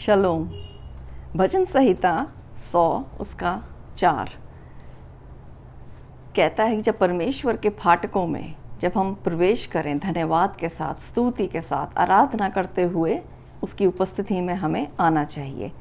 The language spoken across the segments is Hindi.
शलोम। भजन संहिता 100 उसका 4 कहता है कि जब परमेश्वर के फाटकों में जब हम प्रवेश करें, धन्यवाद के साथ, स्तुति के साथ, आराधना करते हुए उसकी उपस्थिति में हमें आना चाहिए।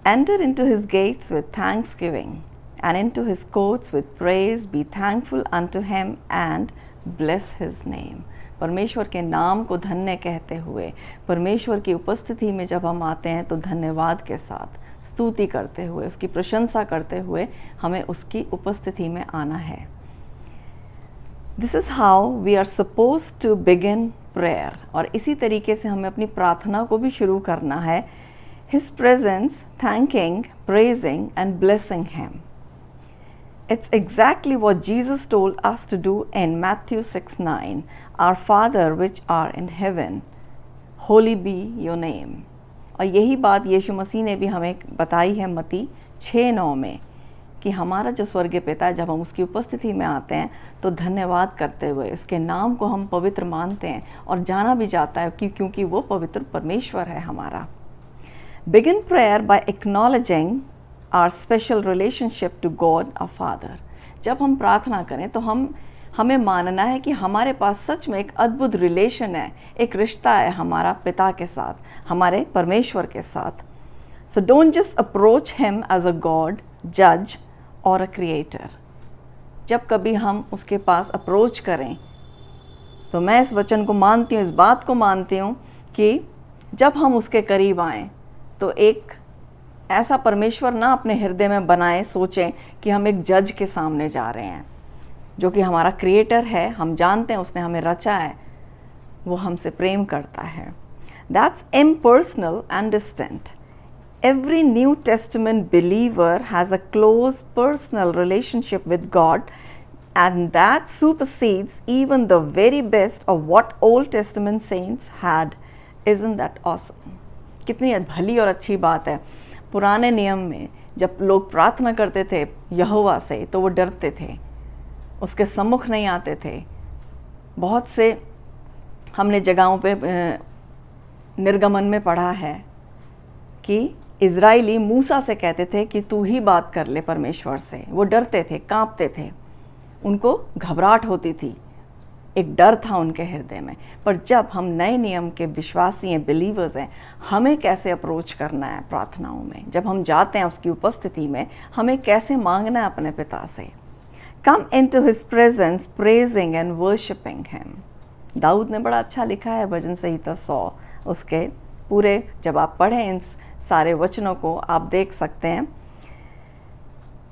Enter into his gates with thanksgiving and into his courts with praise. Be thankful unto him and bless his name. परमेश्वर के नाम को धन्य कहते हुए, परमेश्वर की उपस्थिति में जब हम आते हैं तो धन्यवाद के साथ, स्तुति करते हुए, उसकी प्रशंसा करते हुए हमें उसकी उपस्थिति में आना है। This is how we are supposed to begin prayer. और इसी तरीके से हमें अपनी प्रार्थना को भी शुरू करना है। His presence, thanking, praising and blessing him. It's exactly what Jesus told us to do in Matthew 6:9. Our Father which are in heaven, holy be your name. और यही बात यीशु मसीह ने भी हमें बताई है मत्ती 6:9 में कि हमारा जो स्वर्गीय पिता है, जब हम उसकी उपस्थिति में आते हैं तो धन्यवाद करते हुए उसके नाम को हम पवित्र मानते हैं और जाना भी जाता है क्योंकि वो पवित्र परमेश्वर है हमारा। Begin prayer by acknowledging our special relationship to God our Father. जब हम प्रार्थना करें तो हमें मानना है कि हमारे पास सच में एक अद्भुत रिलेशन है, एक रिश्ता है हमारा पिता के साथ, हमारे परमेश्वर के साथ। So don't just approach him as a God, judge or a creator. जब कभी हम उसके पास अप्रोच करें तो मैं इस वचन को मानती हूँ, इस बात को मानती हूँ कि जब हम उसके करीब आएँ तो एक ऐसा परमेश्वर ना अपने हृदय में बनाए, सोचें कि हम एक जज के सामने जा रहे हैं जो कि हमारा क्रिएटर है। हम जानते हैं उसने हमें रचा है, वो हमसे प्रेम करता है। That's impersonal and distant. Every New Testament believer has a close personal relationship with God, and that supersedes even the very best of what Old Testament saints had. Isn't that awesome? कितनी भली और अच्छी बात है। पुराने नियम में जब लोग प्रार्थना करते थे यहोवा से तो वो डरते थे, उसके सम्मुख नहीं आते थे। बहुत से हमने जगहों पे निर्गमन में पढ़ा है कि इज़राइली मूसा से कहते थे कि तू ही बात कर ले परमेश्वर से। वो डरते थे, कांपते थे, उनको घबराहट होती थी, एक डर था उनके हृदय में। पर जब हम नए नियम के विश्वासी हैं, बिलीवर्स हैं, हमें कैसे अप्रोच करना है प्रार्थनाओं में, जब हम जाते हैं उसकी उपस्थिति में, हमें कैसे मांगना है अपने पिता से। Come into his presence praising and worshipping him. Daud ने बड़ा अच्छा लिखा है भजन संहिता 100 उसके पूरे, जब आप पढ़ें इन सारे वचनों को आप देख सकते हैं।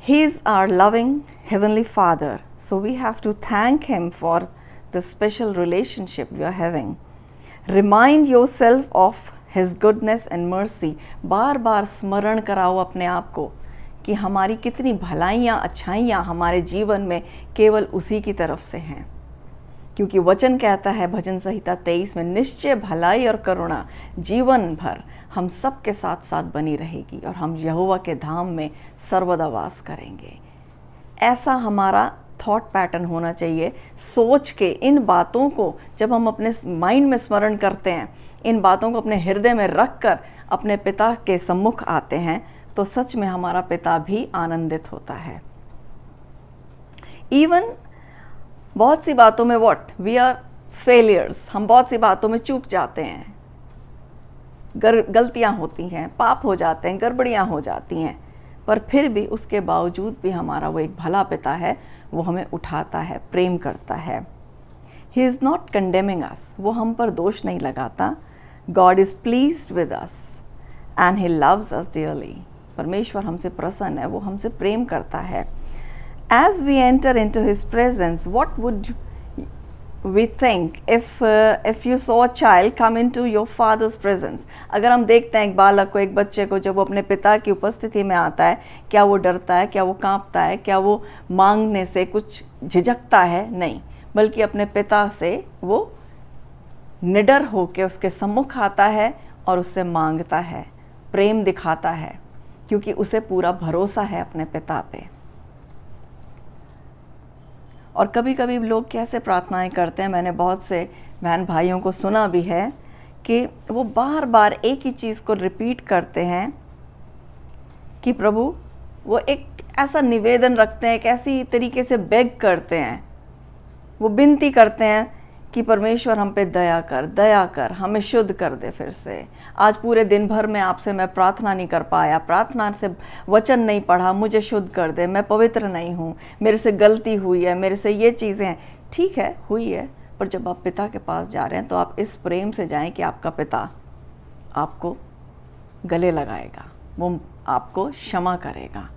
He is our loving heavenly Father, so we have to thank him for the special relationship we are having. Remind yourself of his goodness and mercy. बार बार स्मरण कराओ अपने आप को कि हमारी कितनी भलाइयाँ, अच्छाइयाँ हमारे जीवन में केवल उसी की तरफ से हैं, क्योंकि वचन कहता है भजन संहिता 23 में, निश्चय भलाई और करुणा जीवन भर हम सब के साथ साथ बनी रहेगी और हम यहोवा के धाम में सर्वदा वास करेंगे। ऐसा हमारा थॉट पैटर्न होना चाहिए। सोच के इन बातों को जब हम अपने माइंड में स्मरण करते हैं, इन बातों को अपने हृदय में रख कर अपने पिता के सम्मुख आते हैं तो सच में हमारा पिता भी आनंदित होता है। इवन बहुत सी बातों में वी आर फेलियर्स, हम बहुत सी बातों में चूक जाते हैं, गलतियां होती हैं, पाप हो जाते हैं, गड़बड़ियां हो जाती हैं, पर फिर भी उसके बावजूद भी हमारा वो एक भला पिता है, वो हमें उठाता है, प्रेम करता है। He is not condemning us. वो हम पर दोष नहीं लगाता। God is pleased with us and he loves us dearly. परमेश्वर हमसे प्रसन्न है, वो हमसे प्रेम करता है। As we enter into his presence, what would we think if you saw a child come into your father's presence? अगर हम देखते हैं एक बालक को, एक बच्चे को, जब वो अपने पिता की उपस्थिति में आता है, क्या वो डरता है, क्या वो कांपता है, क्या वो मांगने से कुछ झिझकता है? नहीं, बल्कि अपने पिता से वो निडर होकर उसके सम्मुख आता है और उससे मांगता है, प्रेम दिखाता है, क्योंकि उसे पूरा भरोसा है अपने पिता पे। और कभी कभी लोग कैसे प्रार्थनाएं करते हैं, मैंने बहुत से बहन भाइयों को सुना भी है कि वो बार बार एक ही चीज़ को रिपीट करते हैं कि प्रभु, वो एक ऐसा निवेदन रखते हैं, एक ऐसी तरीके से बेग करते हैं, वो विनती करते हैं कि परमेश्वर हम पे दया कर, हमें शुद्ध कर दे फिर से। आज पूरे दिन भर में आपसे मैं प्रार्थना नहीं कर पाया, प्रार्थना से वचन नहीं पढ़ा, मुझे शुद्ध कर दे, मैं पवित्र नहीं हूँ, मेरे से गलती हुई है, मेरे से ये चीज़ें हैं। ठीक है, हुई है, पर जब आप पिता के पास जा रहे हैं तो आप इस प्रेम से जाएं कि आपका पिता आपको गले लगाएगा, वो आपको क्षमा करेगा।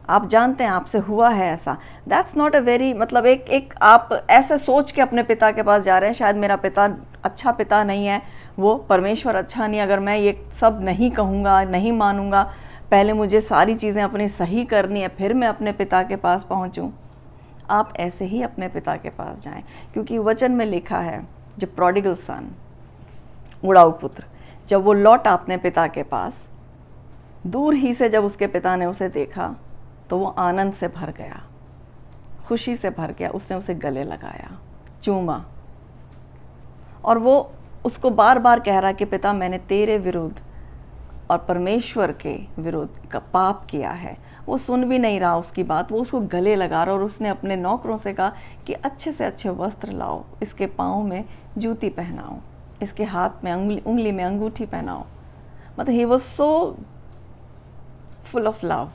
आप जानते हैं आपसे हुआ है ऐसा। दैट्स नॉट अ वेरी, मतलब एक आप ऐसे सोच के अपने पिता के पास जा रहे हैं, शायद मेरा पिता अच्छा पिता नहीं है, वो परमेश्वर अच्छा नहीं, अगर मैं ये सब नहीं कहूँगा, नहीं मानूंगा, पहले मुझे सारी चीज़ें अपनी सही करनी है, फिर मैं अपने पिता के पास पहुँचूँ। आप ऐसे ही अपने पिता के पास जाएं, क्योंकि वचन में लिखा है, जब प्रोडिगल सन, उड़ाऊ पुत्र, जब वो लौटा अपने पिता के पास, दूर ही से जब उसके पिता ने उसे देखा तो वो आनंद से भर गया, खुशी से भर गया। उसने उसे गले लगाया, चूमा, और वो उसको बार बार कह रहा कि पिता, मैंने तेरे विरुद्ध और परमेश्वर के विरुद्ध का पाप किया है। वो सुन भी नहीं रहा उसकी बात, वो उसको गले लगा रहा। और उसने अपने नौकरों से कहा कि अच्छे से अच्छे वस्त्र लाओ, इसके पाँव में जूती पहनाओ, इसके हाथ में उंगली में अंगूठी पहनाओ। मतलब he was so full of love.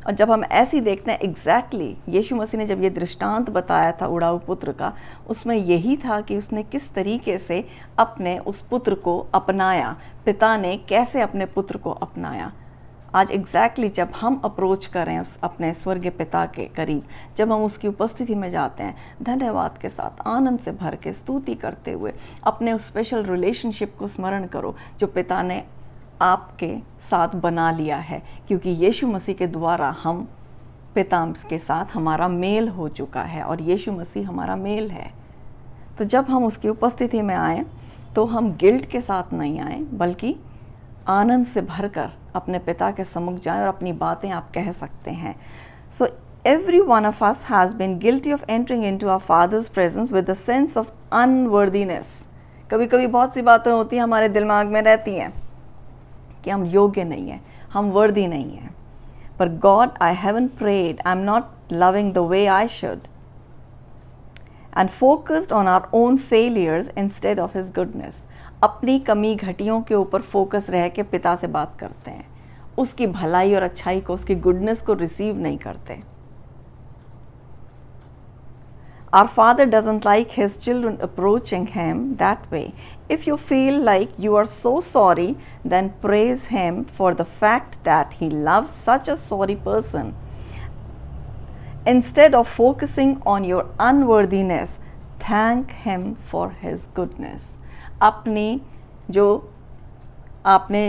और जब हम ऐसी देखते हैं, एग्जैक्टली यीशु मसीह ने जब ये दृष्टांत बताया था उड़ाऊ पुत्र का, उसमें यही था कि उसने किस तरीके से अपने उस पुत्र को अपनाया, पिता ने कैसे अपने पुत्र को अपनाया। आज एग्जैक्टली जब हम अप्रोच करें उस अपने स्वर्गीय पिता के करीब, जब हम उसकी उपस्थिति में जाते हैं, धन्यवाद के साथ, आनंद से भर के, स्तुति करते हुए, अपने उस स्पेशल रिलेशनशिप को स्मरण करो जो पिता ने आपके साथ बना लिया है, क्योंकि यीशु मसीह के द्वारा हम पिता के साथ हमारा मेल हो चुका है और यीशु मसीह हमारा मेल है। तो जब हम उसकी उपस्थिति में आएँ तो हम गिल्ट के साथ नहीं आएँ, बल्कि आनंद से भरकर अपने पिता के सम्मुख जाएं और अपनी बातें आप कह सकते हैं। So every one of us has been guilty of entering into our father's presence with the sense of unworthiness. कभी कभी बहुत सी बातें होती हैं, हमारे दिमाग में रहती हैं कि हम योग्य नहीं हैं, हम वर्दी नहीं हैं। पर God, I haven't prayed, I am not loving the way I should, and focused on our own failures instead of his goodness. अपनी कमी घटियों के ऊपर फोकस रह के पिता से बात करते हैं, उसकी भलाई और अच्छाई को, उसकी गुडनेस को रिसीव नहीं करते। Our Father doesn't like His children approaching Him that way. If you feel like you are so sorry, then praise Him for the fact that He loves such a sorry person. Instead of focusing on your unworthiness, thank Him for His goodness. आपने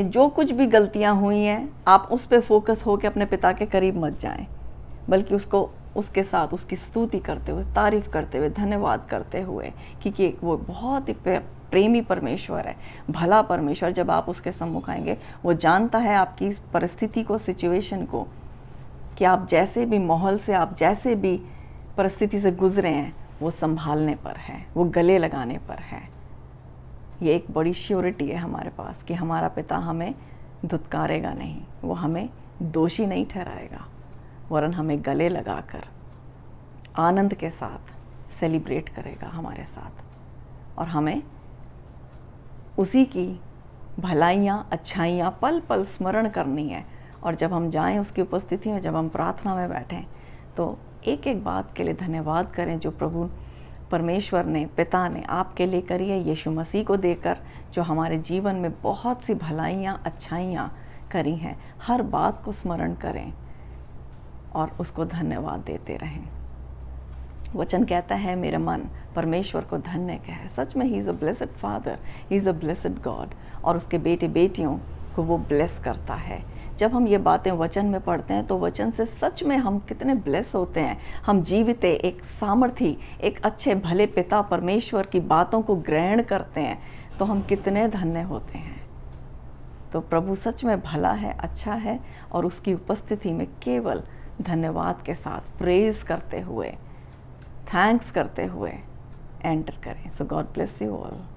जो कुछ भी गलतियां हुई हैं, आप उस पे फोकस हो के अपने पिता के करीब मत जाएं, बल्कि उसके साथ उसकी स्तुति करते हुए, तारीफ करते हुए, धन्यवाद करते हुए, क्योंकि वो बहुत ही प्रेमी परमेश्वर है, भला परमेश्वर। जब आप उसके सम्मुख आएंगे, वो जानता है आपकी इस परिस्थिति को, सिचुएशन को, कि आप जैसे भी माहौल से, आप जैसे भी परिस्थिति से गुजरे हैं, वो संभालने पर है, वो गले लगाने पर है। ये एक बड़ी श्योरिटी है हमारे पास कि हमारा पिता हमें धुतकारेगा नहीं, वो हमें दोषी नहीं ठहराएगा, वरन हमें गले लगाकर आनंद के साथ सेलिब्रेट करेगा हमारे साथ, और हमें उसी की भलाइयाँ, अच्छाइयाँ पल पल स्मरण करनी है। और जब हम जाएं उसकी उपस्थिति में, जब हम प्रार्थना में बैठें, तो एक एक बात के लिए धन्यवाद करें जो प्रभु परमेश्वर ने, पिता ने आपके लिए करी है, यीशु मसीह को देकर, जो हमारे जीवन में बहुत सी भलाइयाँ, अच्छाइयाँ करी हैं। हर बात को स्मरण करें और उसको धन्यवाद देते रहें। वचन कहता है, मेरे मन परमेश्वर को धन्य कहे। सच में he is a blessed father, he is a blessed God, और उसके बेटे बेटियों को वो ब्लेस करता है। जब हम ये बातें वचन में पढ़ते हैं तो वचन से सच में हम कितने ब्लेस होते हैं। हम जीविते एक सामर्थी, एक अच्छे भले पिता परमेश्वर की बातों को ग्रहण करते हैं, तो हम कितने धन्य होते हैं। तो प्रभु सच में भला है, अच्छा है, और उसकी उपस्थिति में केवल धन्यवाद के साथ, प्रेज करते हुए, थैंक्स करते हुए एंटर करें। सो गॉड ब्लेस यू ऑल।